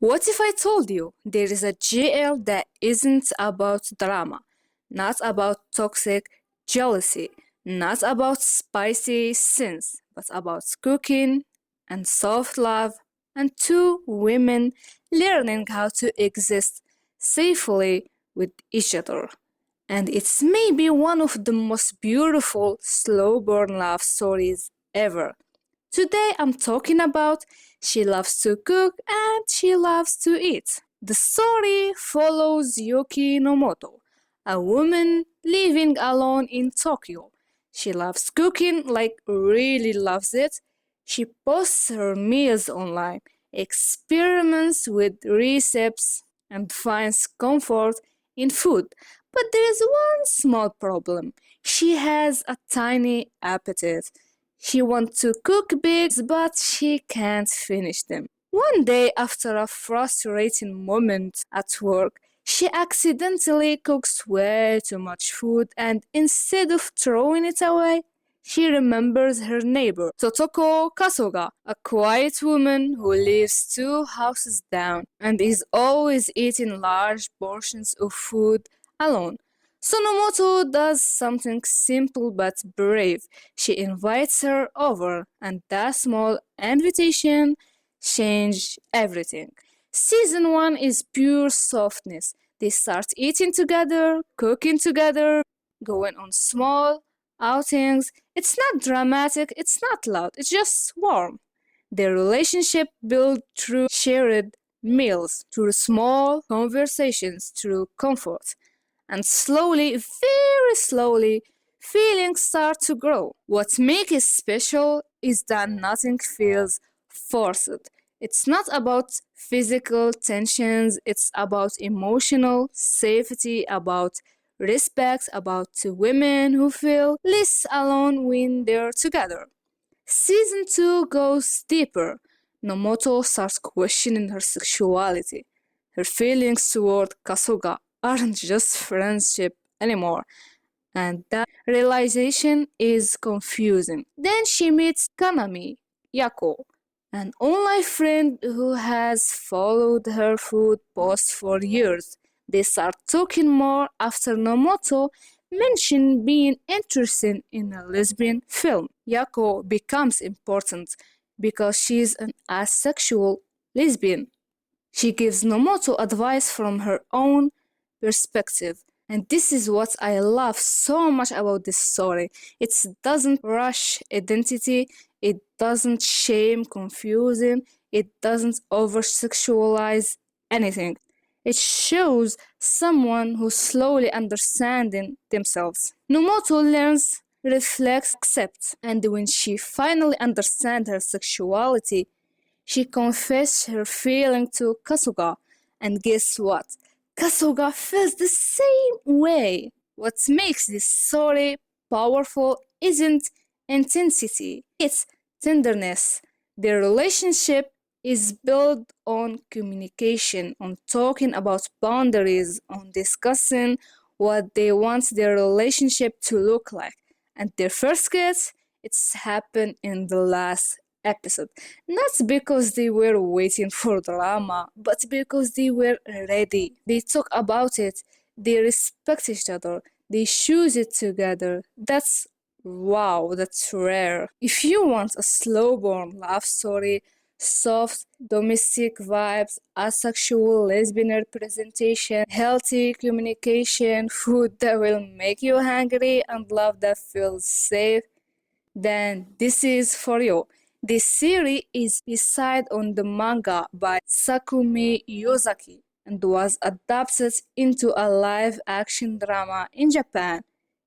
What if I told you there is a GL that isn't about drama, not about toxic jealousy, not about spicy sins, but about cooking and soft love and two women learning how to exist safely with each other? And it's maybe one of the most beautiful slow burn love stories ever. Today I'm talking about She Loves to Cook and She Loves to Eat. The story follows Yuki Nomoto, a woman living alone in Tokyo. She loves cooking, like really loves it. She posts her meals online, experiments with recipes, and finds comfort in food. But there is one small problem. She has a tiny appetite. She wants to cook big, but she can't finish them. One day, after a frustrating moment at work, she accidentally cooks way too much food, and instead of throwing it away, she remembers her neighbor, Totoko Kasuga, a quiet woman who lives two houses down and is always eating large portions of food alone. Sonomoto does something simple but brave. She invites her over, and that small invitation changes everything. Season 1 is pure softness. They start eating together, cooking together, going on small outings. It's not dramatic, it's not loud, it's just warm. Their relationship built through shared meals, through small conversations, through comfort. And slowly, very slowly, feelings start to grow. What makes it special is that nothing feels forced. It's not about physical tensions, it's about emotional safety, about respect, about two women who feel less alone when they're together. Season 2 goes deeper. Nomoto starts questioning her sexuality. Her feelings toward Kasuga aren't just friendship anymore, and that realization is confusing. Then she meets Kaname Yako, an online friend who has followed her food posts for years. They start talking more after Nomoto mentioned being interested in a lesbian film. Yako becomes important because she's an asexual lesbian. She gives Nomoto advice from her own perspective. And this is what I love so much about this story. It doesn't rush identity, it doesn't shame confusion, it doesn't over sexualize anything. It shows someone who's slowly understanding themselves. Nomoto learns, reflects, accepts, and when she finally understands her sexuality, she confessed her feeling to Kasuga, and guess what? Kasuga feels the same way. What makes this story powerful isn't intensity, it's tenderness. Their relationship is built on communication, on talking about boundaries, on discussing what they want their relationship to look like. And their first kiss, it's happened in the last episode. Not because they were waiting for drama, but because they were ready. They talk about it, they respect each other, they choose it together. That's wow, that's rare. If you want a slow burn love story, soft domestic vibes, asexual lesbian representation, healthy communication, food that will make you hungry, and love that feels safe, then this is for you. This series is based on the manga by Sakumi Yozaki and was adapted into a live action drama in Japan.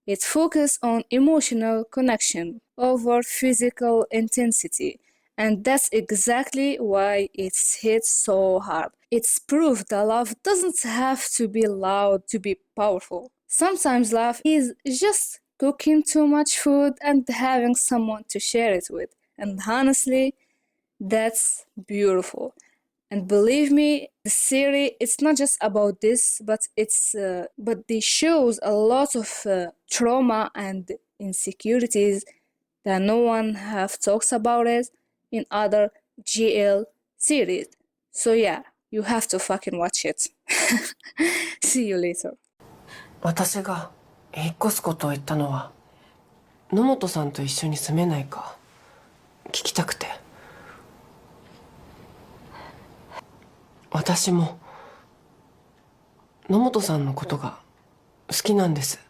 It focuses on emotional connection over physical intensity, and that's exactly why it's hit so hard. It's proof that love doesn't have to be loud to be powerful. Sometimes love is just cooking too much food and having someone to share it with. And honestly, that's beautiful. And believe me, the series it's not just about this, but they shows a lot of trauma and insecurities that no one have talks about it in other GL series. So yeah, You have to fucking watch it. See you later. 私が引っ越すことを言ったのは、野本さんと一緒に住めないか聞きたくて。私も野本さんのことが好きなんです。